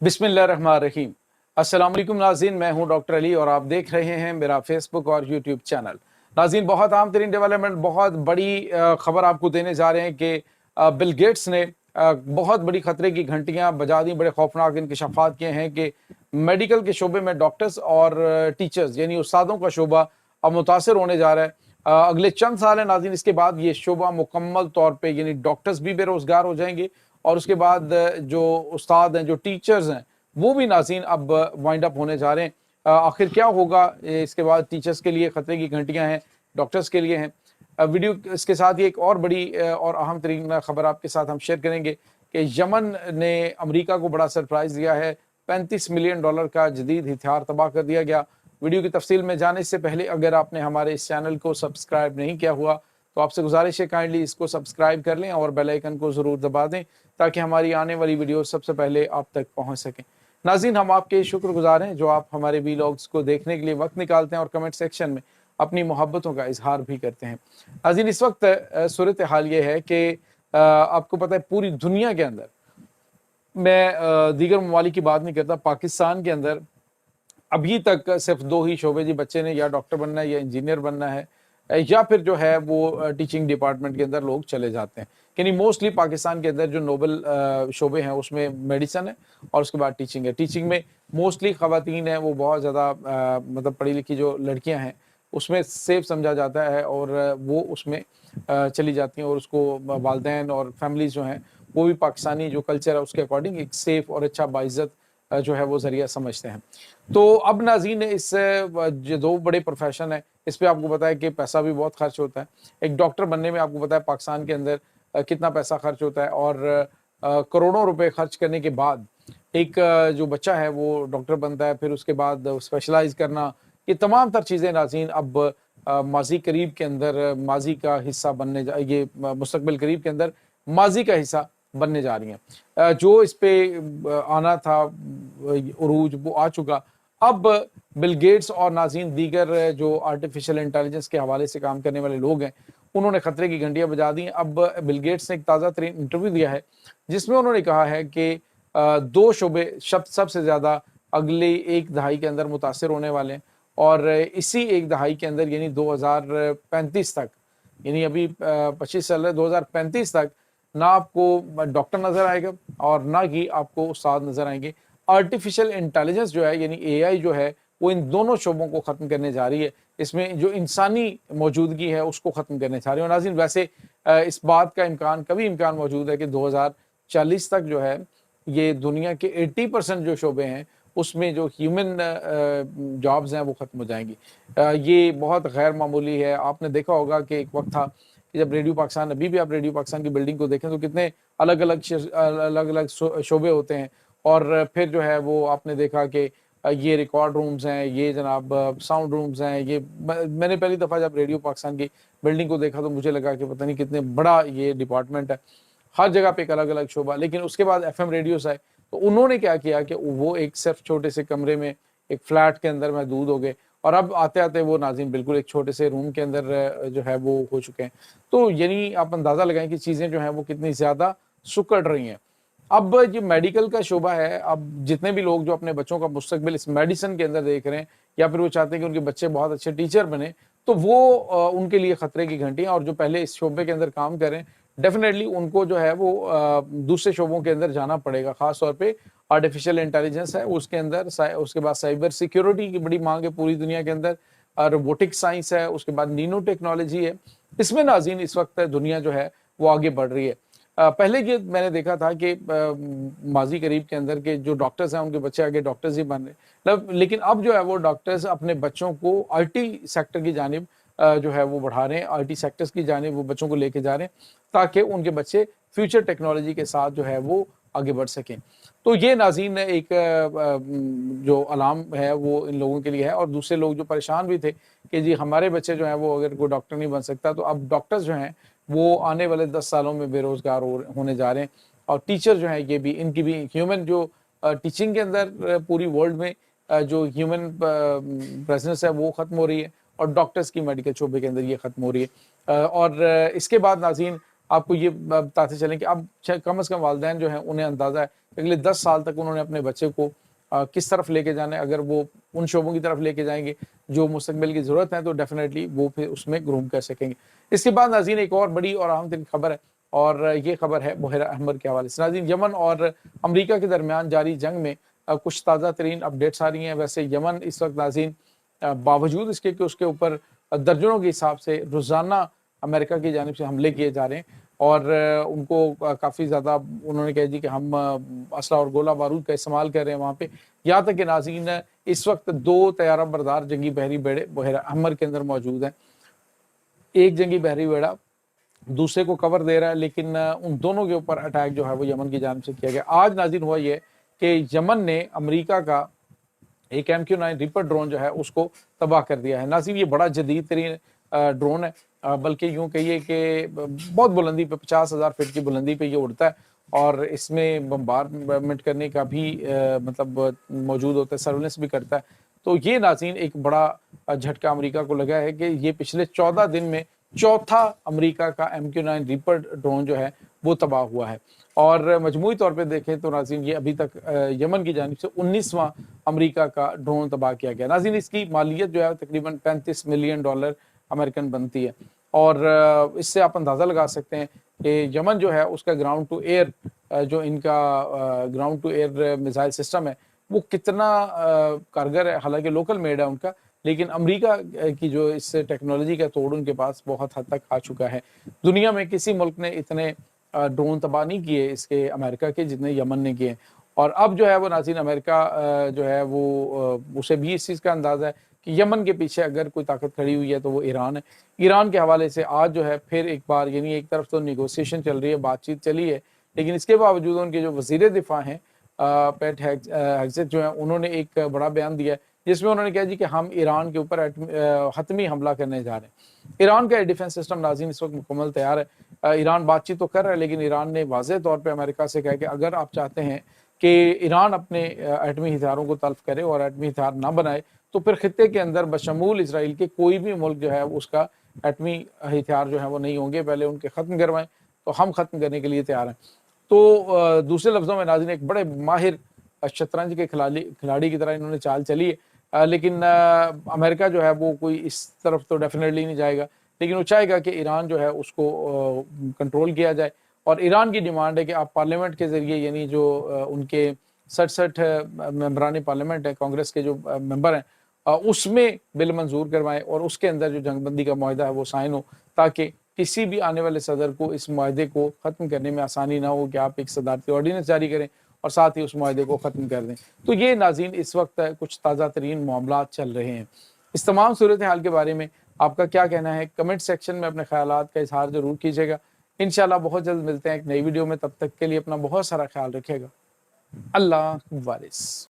बिस्मिल्लाहिर्रहमानिर्रहीम। अस्सलाम वालेकुम नाज़रीन, मैं हूं डॉक्टर अली और आप देख रहे हैं मेरा फेसबुक और यूट्यूब चैनल। नाज़रीन, बहुत आम तरीन डेवलपमेंट, बहुत बड़ी खबर आपको देने जा रहे हैं कि बिल गेट्स ने बहुत बड़ी खतरे की घंटियां बजा दी। बड़े खौफनाक इंकशाफात किए हैं कि मेडिकल के शोबे में डॉक्टर्स और टीचर्स यानी उस्तादों का शोबा अब मुतासर होने जा रहा है। अगले चंद साल है नाज़रीन, इसके बाद ये शोबा मुकम्मल तौर पर यानी डॉक्टर्स भी बेरोज़गार हो जाएंगे और उसके बाद जो उस्ताद हैं, जो टीचर्स हैं, वो भी नाज़रीन अब वाइंड अप होने जा रहे हैं। आखिर क्या होगा इसके बाद? टीचर्स के लिए खतरे की घंटियां हैं, डॉक्टर्स के लिए हैं। वीडियो इसके साथ ही एक और बड़ी और अहम तरीन खबर आपके साथ हम शेयर करेंगे कि यमन ने अमेरिका को बड़ा सरप्राइज़ दिया है। $35 मिलियन का जदीद हथियार तबाह कर दिया गया। वीडियो की तफसील में जाने से पहले अगर आपने हमारे इस चैनल को सब्सक्राइब नहीं किया हुआ तो आपसे गुजारिश है काइंडली इसको सब्सक्राइब कर लें और बेल आइकन को ज़रूर दबा दें ताकि हमारी आने वाली वीडियो सबसे पहले आप तक पहुंच सकें। नाज़रीन, हम आपके शुक्रगुजार हैं जो आप हमारे वीलॉग्स को देखने के लिए वक्त निकालते हैं और कमेंट सेक्शन में अपनी मोहब्बतों का इजहार भी करते हैं। नाज़रीन, इस वक्त सूरत हाल ये है कि आपको पता है पूरी दुनिया के अंदर, मैं दीगर ममालिक की बात नहीं करता, पाकिस्तान के अंदर अभी तक सिर्फ दो ही शोबे जी बच्चे ने, या डॉक्टर बनना है या इंजीनियर बनना है या फिर जो है वो टीचिंग डिपार्टमेंट के अंदर लोग चले जाते हैं। यानी मोस्टली पाकिस्तान के अंदर जो नोबल शोबे हैं उसमें मेडिसन है और उसके बाद टीचिंग है। टीचिंग में मोस्टली ख़वातीन हैं, वो बहुत ज़्यादा मतलब पढ़ी लिखी जो लड़कियां हैं उसमें सेफ समझा जाता है और वो उसमें चली जाती हैं और उसको वालदैन और फैमिलीज जो हैं वो भी पाकिस्तानी जो कल्चर है उसके अकॉर्डिंग एक सेफ और अच्छा बाइज़्ज़त जो है वो ज़रिया समझते हैं। तो अब नाज़रीन, इस जो दो बड़े प्रोफेशन है इस पे आपको पता है कि पैसा भी बहुत खर्च होता है। एक डॉक्टर बनने में आपको पता है पाकिस्तान के अंदर कितना पैसा खर्च होता है और करोड़ों रुपए खर्च करने के बाद एक जो बच्चा है वो डॉक्टर बनता है, फिर उसके बाद स्पेशलाइज करना, ये तमाम तर चीज़ें नाज़रीन अब माजी करीब के अंदर माजी का हिस्सा बनने जा ये मुस्तकबिल करीब के अंदर माजी का हिस्सा बनने जा रही हैं। जो इस पे आना था उरूज वो आ चुका। अब बिल गेट्स और नाज़रीन दीगर जो आर्टिफिशियल इंटेलिजेंस के हवाले से काम करने वाले लोग हैं उन्होंने खतरे की घंटियां बजा दी हैं। अब बिल गेट्स ने एक ताज़ा तरीन इंटरव्यू दिया है जिसमें उन्होंने कहा है कि दो शोबे सबसे ज़्यादा अगले एक दहाई के अंदर मुतासर होने वाले हैं और इसी एक दहाई के अंदर यानी 2035 तक, यानी अभी 25 चल रहा है, 2035 तक ना आपको डॉक्टर नज़र आएगा और ना ही आपको उस्ताद नज़र आएंगे। आर्टिफिशियल इंटेलिजेंस जो है यानी एआई जो है वो इन दोनों शोबों को ख़त्म करने जा रही है। इसमें जो इंसानी मौजूदगी है उसको ख़त्म करने जा रही है। और नाज़रीन, वैसे इस बात का इम्कान मौजूद है कि 2040 तक जो है ये दुनिया के 80% जो शोबे हैं उसमें जो ह्यूमन जॉब्स हैं वो ख़त्म हो जाएंगी। ये बहुत गैर मामूली है। आपने देखा होगा कि एक वक्त था कि जब रेडियो पाकिस्तान, अभी भी आप रेडियो पाकिस्तान की बिल्डिंग को देखें तो कितने अलग अलग शोबे होते हैं और फिर जो है वो आपने देखा कि ये रिकॉर्ड रूम्स हैं, ये जनाब साउंड रूम्स हैं। ये मैंने पहली दफ़ा जब रेडियो पाकिस्तान की बिल्डिंग को देखा तो मुझे लगा कि पता नहीं कितने बड़ा ये डिपार्टमेंट है, हर जगह पे एक अलग अलग शोबा। लेकिन उसके बाद एफएम रेडियोस आए तो उन्होंने क्या किया कि वो एक सिर्फ छोटे से कमरे में एक फ्लैट के अंदर महदूद हो गए और अब आते आते वो नाज़रीन बिल्कुल एक छोटे से रूम के अंदर जो है वो हो चुके हैं। तो यानी आप अंदाज़ा लगाएं कि चीज़ें जो हैं वो कितनी ज़्यादा सुकड़ रही हैं। अब ये मेडिकल का शोबा है, अब जितने भी लोग जो अपने बच्चों का मुस्तकबिल इस मेडिसिन के अंदर देख रहे हैं या फिर वो चाहते हैं कि उनके बच्चे बहुत अच्छे टीचर बने, तो वो उनके लिए खतरे की घंटियां, और जो पहले इस शोबे के अंदर काम करें डेफिनेटली उनको जो है वो दूसरे शोबों के अंदर जाना पड़ेगा। खास तौर पे आर्टिफिशियल इंटेलिजेंस है उसके अंदर, उसके बाद साइबर सिक्योरिटी की बड़ी मांग है पूरी दुनिया के अंदर, रोबोटिक साइंस है, उसके बाद नीनो टेक्नोलॉजी है। इसमें नाज़रीन इस वक्त दुनिया जो है वो आगे बढ़ रही है। पहले ये मैंने देखा था कि माजी करीब के अंदर के जो डॉक्टर्स हैं उनके बच्चे आगे डॉक्टर्स ही बन रहे, लेकिन अब जो है वो डॉक्टर्स अपने बच्चों को आईटी सेक्टर की जानिब जो है वो बढ़ा रहे हैं, आईटी सेक्टर्स की जानिब वो बच्चों को लेके जा रहे हैं ताकि उनके बच्चे फ्यूचर टेक्नोलॉजी के साथ जो है वो आगे बढ़ सकें। तो ये नाज़रीन एक जो अलार्म है वो इन लोगों के लिए है। और दूसरे लोग जो परेशान भी थे कि जी हमारे बच्चे जो हैं वो अगर कोई डॉक्टर नहीं बन सकता, तो अब डॉक्टर्स जो हैं वो आने वाले 10 सालों में बेरोज़गार होने जा रहे हैं। और टीचर जो है ये भी, इनकी भी ह्यूमन जो टीचिंग के अंदर पूरी वर्ल्ड में जो ह्यूमन प्रेजेंस है वो ख़त्म हो रही है और डॉक्टर्स की मेडिकल शोबे के अंदर ये ख़त्म हो रही है। और इसके बाद नाज़रीन आपको ये बताते चलें कि अब कम अज़ कम वालिदैन जो हैं उन्हें अंदाज़ा है कि अगले 10 साल तक उन्होंने अपने बच्चे को किस तरफ लेके जाना है। अगर वो उन शोबों की तरफ लेके जाएंगे जो मुस्तकबिल की ज़रूरत है तो डेफिनेटली वो फिर उसमें ग्रूम कर सकेंगे। इसके बाद नाज़रीन एक और बड़ी और अहम तरीन खबर है, और ये खबर है बुहैरा अहमर के हवाले से। नाज़रीन, यमन और अमरीका के दरमियान जारी जंग में कुछ ताज़ा तरीन अपडेट्स आ रही हैं। वैसे यमन इस वक्त नाज़रीन बावजूद इसके कि उसके ऊपर दर्जनों के हिसाब से रोज़ाना अमेरिका की जानिब से हमले किए जा रहे हैं, और उनको काफ़ी ज़्यादा उन्होंने कहा जी कि हम असला और गोला बारूद का इस्तेमाल कर रहे हैं वहाँ पे। यहाँ तक कि नाज़रीन इस वक्त 2 तैयारा बरदार जंगी बहरी बेड़े बुहैरा अहमर के अंदर मौजूद हैं। एक जंगी बहरी बेड़ा दूसरे को कवर दे रहा है, लेकिन उन दोनों के ऊपर अटैक जो है वो यमन की जानिब से किया गया। आज नाज़रीन हुआ ये कि यमन ने अमेरिका का एक MQ-9 रिपर ड्रोन जो है उसको तबाह कर दिया है। नाज़रीन, ये बड़ा जदीद तरीन ड्रोन है, बल्कि यूँ कहिए कि बहुत बुलंदी पे 50,000 फीट की बुलंदी पे ये उड़ता है, और इसमें बम्बारमेंट करने का भी मतलब मौजूद होता है, सर्विलेंस भी करता है। तो ये नाज़रीन एक बड़ा झटका अमेरिका को लगा है कि ये पिछले 14 दिन में चौथा अमेरिका का MQ-9 रिपर ड्रोन जो है वो तबाह हुआ है। और मजमूई तौर पे देखें तो नाज़रीन ये अभी तक यमन की जानिब से 19वां अमेरिका का ड्रोन तबाह किया गया। नाज़रीन, इसकी मालियत जो है तकरीबन $35 मिलियन अमेरिकन बनती है, और इससे आप अंदाज़ा लगा सकते हैं कि यमन जो है उसका ग्राउंड टू एयर जो इनका ground to air missile system है वो कितना कारगर है। हालांकि लोकल मेड है उनका, लेकिन अमेरिका की जो इस टेक्नोलॉजी का तोड़ उनके पास बहुत हद तक आ चुका है। दुनिया में किसी मुल्क ने इतने ड्रोन तबाह नहीं किए इसके अमेरिका के जितने यमन ने किए। और अब जो है वो नाज़रीन अमेरिका जो है वो उसे भी इस चीज़ का अंदाज़ा है कि यमन के पीछे अगर कोई ताकत खड़ी हुई है तो वो ईरान है। ईरान के हवाले से आज जो है फिर एक बार, यानी एक तरफ तो निगोसिएशन चल रही है, बातचीत चली है, लेकिन इसके बावजूद उनके जो वज़ीर दिफ़ा हैं पेट हेग्सेथ जो है उन्होंने एक बड़ा बयान दिया है जिसमें उन्होंने कहा जी कि हम ईरान के ऊपर हतमी हमला करने जा रहे हैं। ईरान का डिफेंस सिस्टम नाज़रीन इस वक्त मुकम्मल तैयार है। ईरान बातचीत तो कर रहा है, लेकिन ईरान ने वाज़ेह तौर पे अमेरिका से कहा कि अगर आप चाहते हैं कि ईरान अपने एटमी हथियारों को तल्फ करे और एटमी हथियार ना बनाए, तो फिर खित्ते के अंदर बशमूल इसराइल के कोई भी मुल्क जो है उसका एटमी हथियार जो है वो नहीं होंगे, पहले उनके ख़त्म करवाएं, तो हम ख़त्म करने के लिए तैयार हैं। तो दूसरे लफ्ज़ों में नाज़रीन एक बड़े माहिर शतरंज के खिलाड़ी की तरह इन्होंने चाल चली है, लेकिन अमेरिका जो है वो कोई इस तरफ तो डेफिनेटली नहीं जाएगा, लेकिन वो चाहेगा कि ईरान जो है उसको कंट्रोल किया जाए। और ईरान की डिमांड है कि आप पार्लियामेंट के ज़रिए, यानी जो उनके 67 मेंबरान पार्लियामेंट है, कांग्रेस के जो मेंबर हैं, उसमें बिल मंजूर करवाएं और उसके अंदर जो जंगबंदी का मुआहदा है वो साइन हो, ताकि किसी भी आने वाले सदर को इस मुआहदे को ख़त्म करने में आसानी ना हो कि आप एक सदारती ऑर्डिनेंस जारी करें और साथ ही उस मुआहदे को ख़त्म कर दें। तो ये नाज़रीन इस वक्त कुछ ताज़ा तरीन मामला चल रहे हैं। इस तमाम सूरत हाल के बारे में आपका क्या कहना है? कमेंट सेक्शन में अपने ख्यालात का इजहार ज़रूर कीजिएगा। इंशाल्लाह बहुत जल्द मिलते हैं एक नई वीडियो में, तब तक के लिए अपना बहुत सारा ख्याल रखिएगा। अल्लाह वारिस।